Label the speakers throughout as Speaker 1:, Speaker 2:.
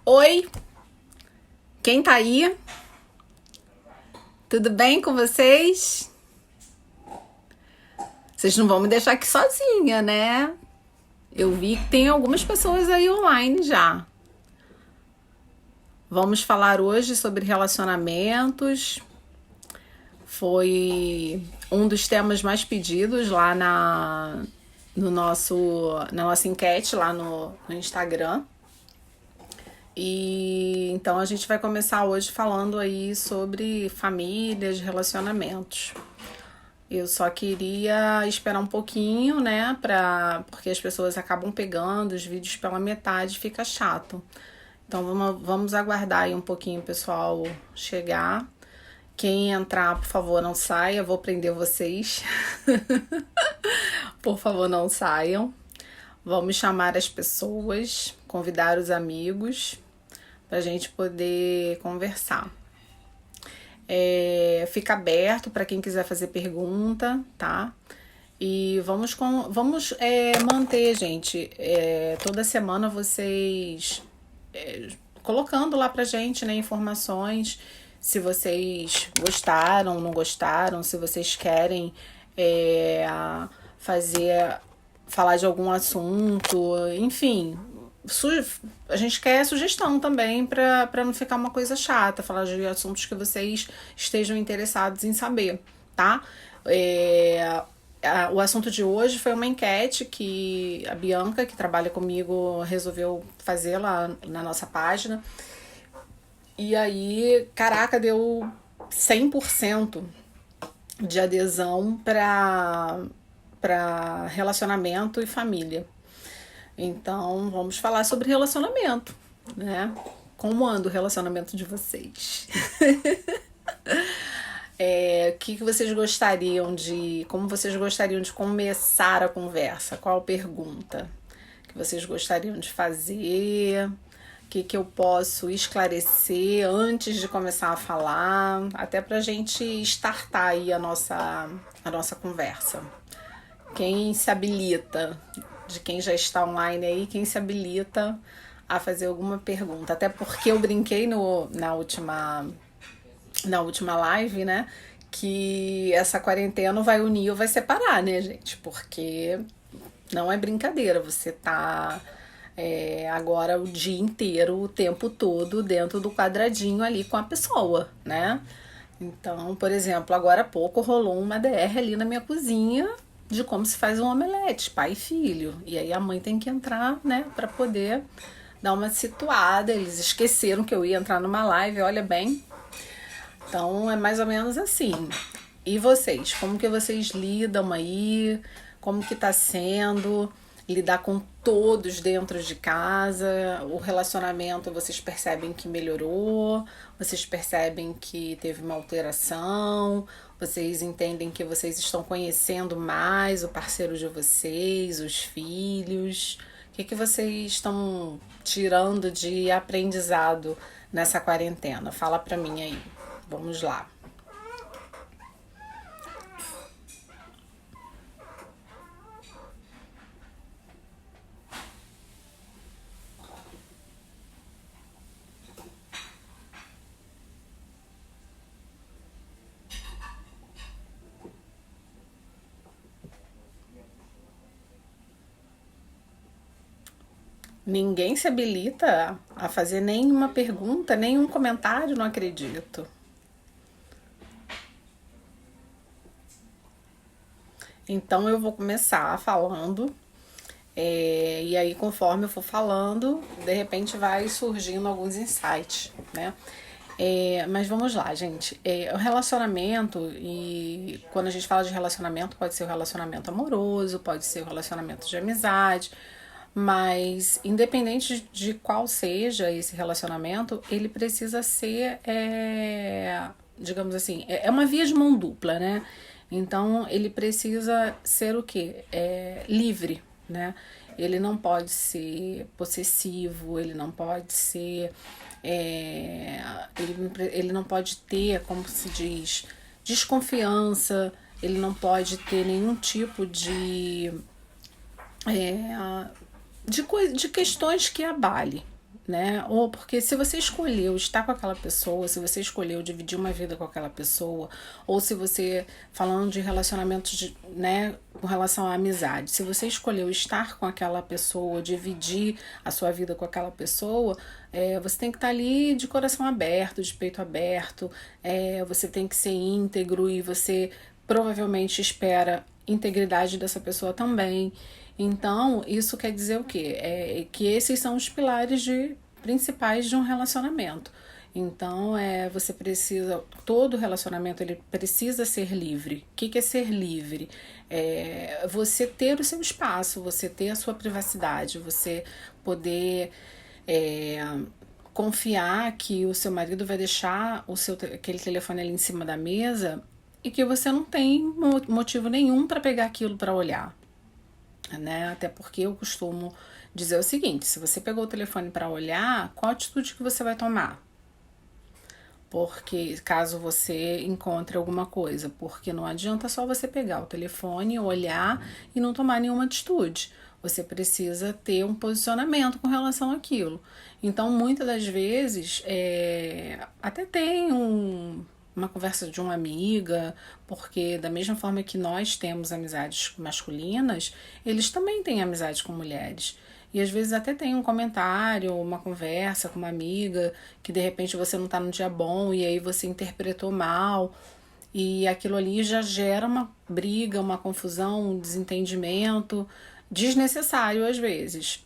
Speaker 1: Oi, quem tá aí? Tudo bem com vocês? Vocês não vão me deixar aqui sozinha, né? Eu vi que tem algumas pessoas aí online já. Vamos falar hoje sobre relacionamentos. Foi um dos temas mais pedidos lá na nossa enquete lá no Instagram. E então a gente vai começar hoje falando aí sobre famílias, relacionamentos. Eu só queria esperar um pouquinho, né, porque as pessoas acabam pegando os vídeos pela metade, fica chato. Então vamos aguardar aí um pouquinho o pessoal chegar. Quem entrar, por favor, não saia, vou prender vocês. Por favor, não saiam. Vamos chamar as pessoas, convidar os amigos para a gente poder conversar. Fica aberto para quem quiser fazer pergunta, tá? E vamos manter, gente, toda semana vocês colocando lá pra gente, né, informações, se vocês gostaram, não gostaram, se vocês querem falar de algum assunto, enfim. A gente quer sugestão também para não ficar uma coisa chata, falar de assuntos que vocês estejam interessados em saber, tá? O assunto de hoje foi uma enquete que a Bianca, que trabalha comigo, resolveu fazer lá na nossa página. E aí, caraca, deu 100% de adesão para relacionamento e família. Então, vamos falar sobre relacionamento, né? Como anda o relacionamento de vocês? O que vocês gostariam como vocês gostariam de começar a conversa? Qual pergunta que vocês gostariam de fazer? O que eu posso esclarecer antes de começar a falar? Até pra gente startar aí a nossa conversa. Quem se habilita? De quem já está online aí, quem se habilita a fazer alguma pergunta. Até porque eu brinquei na última live, né? Que essa quarentena vai unir ou vai separar, né, gente? Porque não é brincadeira. Você tá agora o dia inteiro, o tempo todo, dentro do quadradinho ali com a pessoa, né? Então, por exemplo, agora há pouco rolou uma DR ali na minha cozinha de como se faz um omelete, pai e filho. E aí a mãe tem que entrar, né, pra poder dar uma situada. Eles esqueceram que eu ia entrar numa live, olha bem. Então é mais ou menos assim. E vocês? Como que vocês lidam aí? Como que tá sendo lidar com todos dentro de casa? O relacionamento, vocês percebem que melhorou? Vocês percebem que teve uma alteração? Vocês entendem que vocês estão conhecendo mais o parceiro de vocês, os filhos? O que vocês estão tirando de aprendizado nessa quarentena? Fala pra mim aí. Vamos lá. Ninguém se habilita a fazer nenhuma pergunta, nenhum comentário, não acredito. Então eu vou começar falando, e aí conforme eu for falando, de repente vai surgindo alguns insights, né? Mas vamos lá, gente. O relacionamento, e quando a gente fala de relacionamento, pode ser o relacionamento amoroso, pode ser o relacionamento de amizade, mas independente de qual seja esse relacionamento, ele precisa ser, digamos assim, é uma via de mão dupla, né? Então ele precisa ser o quê? Livre, né? Ele não pode ser possessivo, ele não pode ser. Ele não pode ter, como se diz, desconfiança, ele não pode ter nenhum tipo de questões que abale, né? Ou porque se você escolheu estar com aquela pessoa, se você escolheu dividir uma vida com aquela pessoa, ou se você, falando de relacionamentos, né, com relação à amizade, se você escolheu estar com aquela pessoa, dividir a sua vida com aquela pessoa, você tem que estar ali de coração aberto, de peito aberto, você tem que ser íntegro e você provavelmente espera integridade dessa pessoa também. Então, isso quer dizer o quê? Que esses são os pilares principais de um relacionamento. Então, você precisa, todo relacionamento ele precisa ser livre. O que é ser livre? Você ter o seu espaço, você ter a sua privacidade, você poder confiar que o seu marido vai deixar aquele telefone ali em cima da mesa e que você não tem motivo nenhum para pegar aquilo para olhar. Né? Até porque eu costumo dizer o seguinte: se você pegou o telefone para olhar, qual atitude que você vai tomar? Porque caso você encontre alguma coisa, porque não adianta só você pegar o telefone, olhar e não tomar nenhuma atitude. Você precisa ter um posicionamento com relação àquilo. Então, muitas das vezes, até tem uma conversa de uma amiga, porque da mesma forma que nós temos amizades masculinas, eles também têm amizade com mulheres. E às vezes até tem um comentário, uma conversa com uma amiga, que de repente você não está num dia bom e aí você interpretou mal. E aquilo ali já gera uma briga, uma confusão, um desentendimento desnecessário às vezes.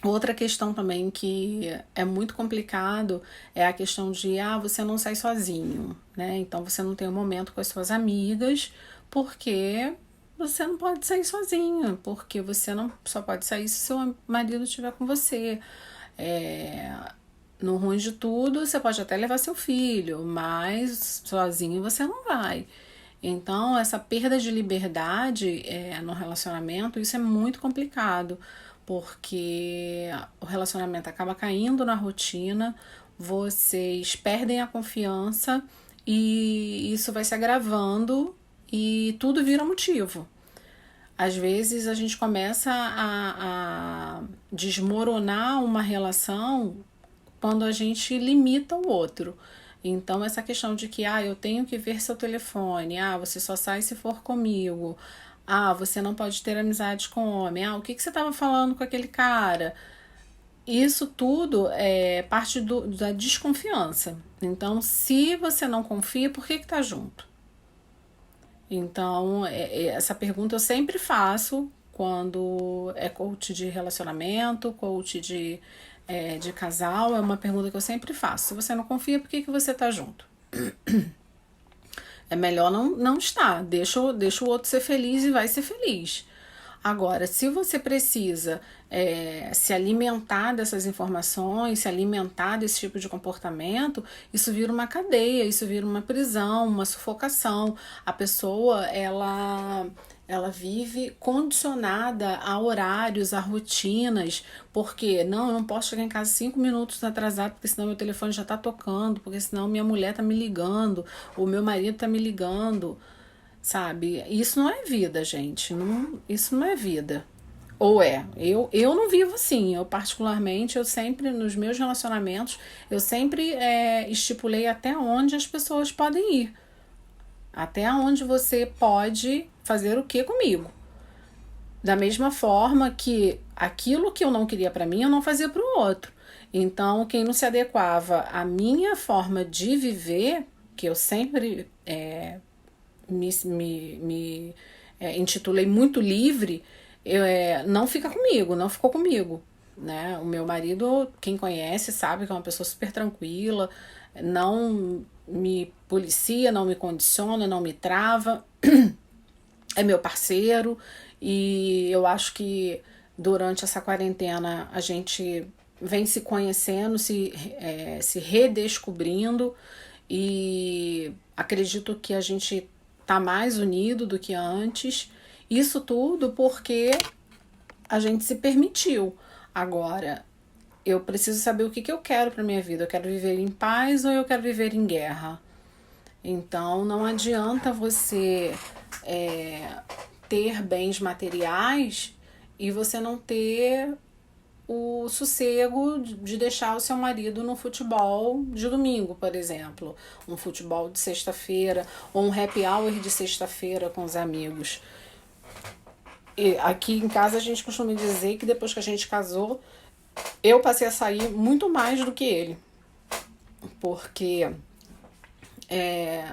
Speaker 1: Outra questão também que é muito complicado é a questão de você não sai sozinho, né? Então você não tem um momento com as suas amigas, porque você não pode sair sozinho, porque você não só pode sair se seu marido estiver com você. No ruim de tudo, você pode até levar seu filho, mas sozinho você não vai. Então, essa perda de liberdade no relacionamento, isso é muito complicado, porque o relacionamento acaba caindo na rotina, vocês perdem a confiança e isso vai se agravando e tudo vira motivo. Às vezes a gente começa a desmoronar uma relação quando a gente limita o outro. Então, essa questão de que eu tenho que ver seu telefone, você só sai se for comigo, você não pode ter amizade com homem, o que você estava falando com aquele cara? Isso tudo é parte da desconfiança. Então, se você não confia, por que tá junto? Então, essa pergunta eu sempre faço quando é coach de relacionamento, coach de casal, é uma pergunta que eu sempre faço. Se você não confia, por que você tá junto? É melhor não estar. Deixa o outro ser feliz e vai ser feliz. Agora, se você precisa se alimentar dessas informações, se alimentar desse tipo de comportamento, isso vira uma cadeia, isso vira uma prisão, uma sufocação. A pessoa, ela vive condicionada a horários, a rotinas, porque eu não posso chegar em casa 5 minutos atrasado, porque senão meu telefone já está tocando, porque senão minha mulher está me ligando, o meu marido está me ligando. Sabe? Isso não é vida, gente. Isso não é vida. Ou eu não vivo assim. Eu particularmente, eu sempre, nos meus relacionamentos, eu sempre estipulei até onde as pessoas podem ir. Até onde você pode fazer o que comigo. Da mesma forma que aquilo que eu não queria pra mim, eu não fazia pro outro. Então, quem não se adequava à minha forma de viver, que eu sempre me intitulei muito livre, não fica comigo, não ficou comigo, né? O meu marido, quem conhece, sabe que é uma pessoa super tranquila, não me policia, não me condiciona, não me trava, é meu parceiro, e eu acho que durante essa quarentena a gente vem se conhecendo, se redescobrindo, e acredito que a gente tá mais unido do que antes. Isso tudo porque a gente se permitiu. Agora, eu preciso saber o que eu quero para minha vida. Eu quero viver em paz ou eu quero viver em guerra? Então, não adianta você ter bens materiais e você não ter o sossego de deixar o seu marido no futebol de domingo, por exemplo, um futebol de sexta-feira ou um happy hour de sexta-feira com os amigos. E aqui em casa a gente costuma dizer que depois que a gente casou, eu passei a sair muito mais do que ele, porque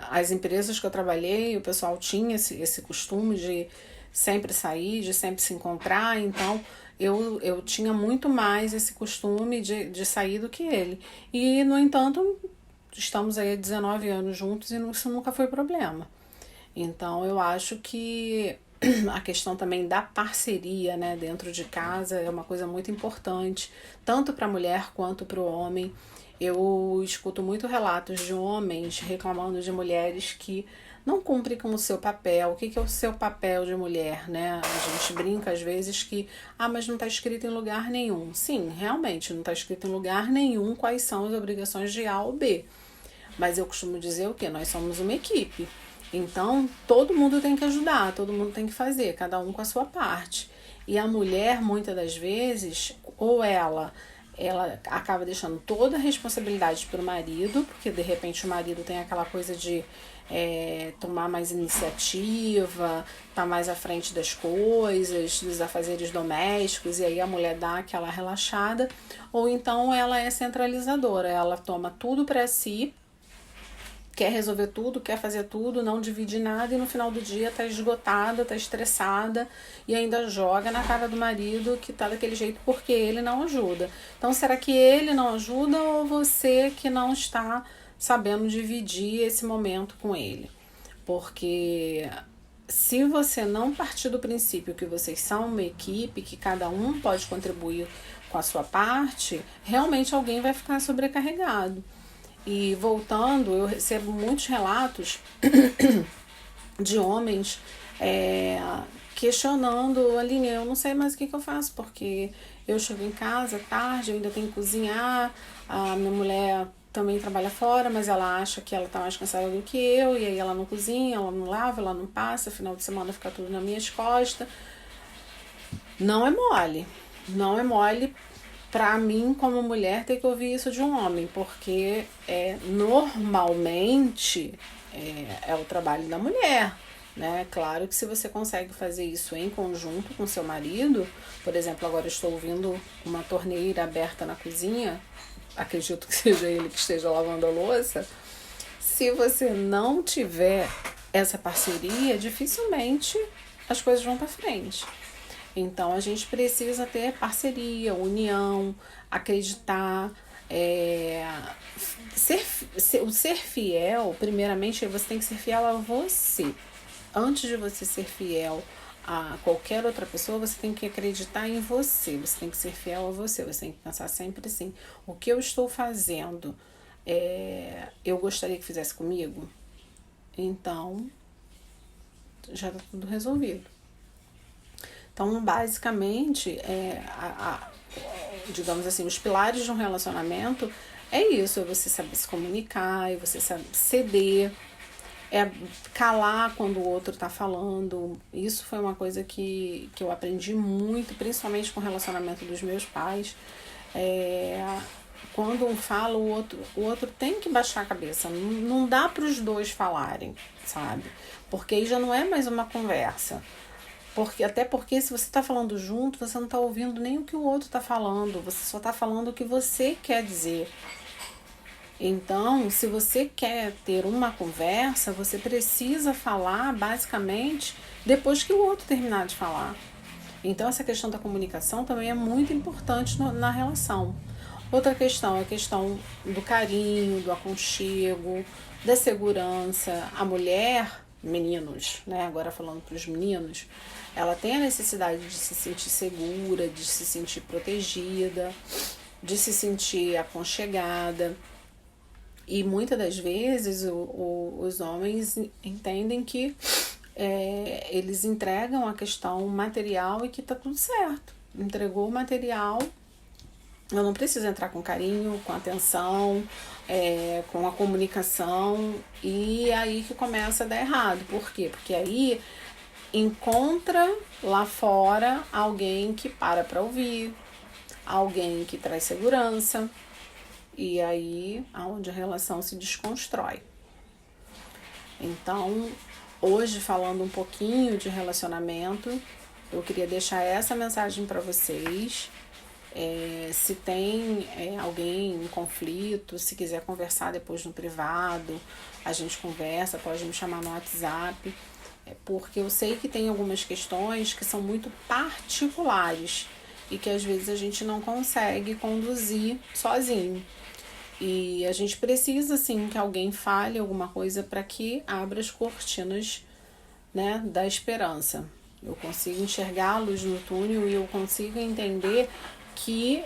Speaker 1: as empresas que eu trabalhei, o pessoal tinha esse costume de sempre sair, de sempre se encontrar, então eu tinha muito mais esse costume de sair do que ele. E, no entanto, estamos aí há 19 anos juntos e isso nunca foi problema. Então eu acho que a questão também da parceria, né, dentro de casa é uma coisa muito importante, tanto para a mulher quanto para o homem. Eu escuto muito relatos de homens reclamando de mulheres que não cumprem com o seu papel. O que é o seu papel de mulher, né? A gente brinca às vezes que, mas não está escrito em lugar nenhum. Sim, realmente, não está escrito em lugar nenhum quais são as obrigações de A ou B. Mas eu costumo dizer o quê? Nós somos uma equipe. Então, todo mundo tem que ajudar, todo mundo tem que fazer, cada um com a sua parte. E a mulher, muitas das vezes, ou ela acaba deixando toda a responsabilidade para o marido, porque de repente o marido tem aquela coisa de tomar mais iniciativa, tá mais à frente das coisas, dos afazeres domésticos, e aí a mulher dá aquela relaxada, ou então ela é centralizadora, ela toma tudo para si, quer resolver tudo, quer fazer tudo, não divide nada e no final do dia tá esgotada, tá estressada e ainda joga na cara do marido que tá daquele jeito porque ele não ajuda. Então, será que ele não ajuda ou você que não está sabendo dividir esse momento com ele? Porque se você não partir do princípio que vocês são uma equipe, que cada um pode contribuir com a sua parte, realmente alguém vai ficar sobrecarregado. E voltando, eu recebo muitos relatos de homens questionando, Aline, eu não sei mais o que eu faço, porque eu chego em casa tarde, eu ainda tenho que cozinhar, a minha mulher também trabalha fora, mas ela acha que ela tá mais cansada do que eu, e aí ela não cozinha, ela não lava, ela não passa, final de semana fica tudo nas minhas costas. Não é mole, não é mole pra mim, como mulher, ter que ouvir isso de um homem, porque normalmente é o trabalho da mulher, né? Claro que se você consegue fazer isso em conjunto com seu marido, por exemplo, agora eu estou ouvindo uma torneira aberta na cozinha, acredito que seja ele que esteja lavando a louça. Se você não tiver essa parceria, dificilmente as coisas vão para frente. Então a gente precisa ter parceria, união, acreditar, ser fiel. Primeiramente, você tem que ser fiel a você. Antes de você ser fiel a qualquer outra pessoa, você tem que acreditar em você. Você tem que ser fiel a você. Você tem que pensar sempre assim: o que eu estou fazendo, eu gostaria que fizesse comigo? Então já está tudo resolvido. Então, basicamente, digamos assim, os pilares de um relacionamento é isso, é você saber se comunicar, é você saber ceder, é calar quando o outro tá falando. Isso foi uma coisa que eu aprendi muito, principalmente com o relacionamento dos meus pais. Quando um fala, o outro tem que baixar a cabeça. Não dá para os dois falarem, sabe? Porque aí já não é mais uma conversa. Até porque se você está falando junto, você não está ouvindo nem o que o outro está falando, você só está falando o que você quer dizer. Então, se você quer ter uma conversa, você precisa falar basicamente depois que o outro terminar de falar. Então, essa questão da comunicação também é muito importante na relação. Outra questão é a questão do carinho, do aconchego, da segurança. A mulher, meninos, né? Agora falando para os meninos, ela tem a necessidade de se sentir segura, de se sentir protegida, de se sentir aconchegada. E muitas das vezes os homens entendem que eles entregam a questão material e que tá tudo certo. Entregou o material, eu não preciso entrar com carinho, com atenção, com a comunicação, e aí que começa a dar errado. Por quê? Porque aí encontra lá fora alguém que para ouvir, alguém que traz segurança, e aí aonde a relação se desconstrói. Então, hoje, falando um pouquinho de relacionamento, eu queria deixar essa mensagem para vocês. Se tem alguém em conflito, se quiser conversar depois no privado, a gente conversa, pode me chamar no WhatsApp, porque eu sei que tem algumas questões que são muito particulares e que às vezes a gente não consegue conduzir sozinho. E a gente precisa, sim, que alguém fale alguma coisa para que abra as cortinas, né, da esperança. Eu consigo enxergar a luz no túnel e eu consigo entender que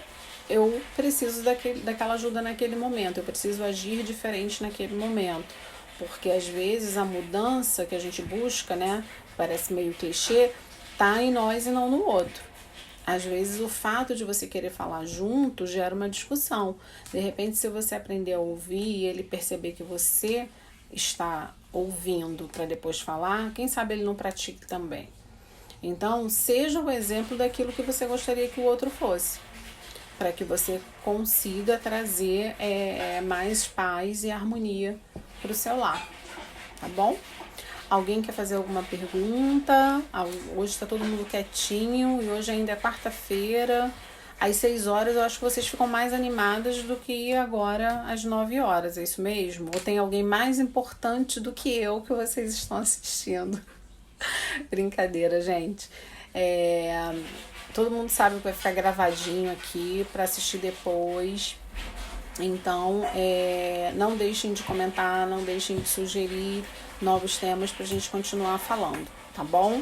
Speaker 1: eu preciso daquela ajuda naquele momento, eu preciso agir diferente naquele momento. Porque às vezes a mudança que a gente busca, né, parece meio clichê, tá em nós e não no outro. Às vezes o fato de você querer falar junto gera uma discussão. De repente, se você aprender a ouvir e ele perceber que você está ouvindo para depois falar, quem sabe ele não pratique também. Então, seja o exemplo daquilo que você gostaria que o outro fosse, para que você consiga trazer mais paz e harmonia para o seu lar, tá bom? Alguém quer fazer alguma pergunta? Hoje está todo mundo quietinho e hoje ainda é quarta-feira. Às 6 horas eu acho que vocês ficam mais animadas do que agora às 9 horas, é isso mesmo? Ou tem alguém mais importante do que eu que vocês estão assistindo? Brincadeira, gente. Todo mundo sabe que vai ficar gravadinho aqui para assistir depois. Então, não deixem de comentar, não deixem de sugerir novos temas pra gente continuar falando, tá bom?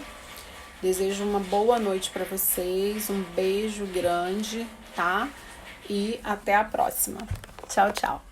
Speaker 1: Desejo uma boa noite para vocês, um beijo grande, tá? E até a próxima. Tchau, tchau.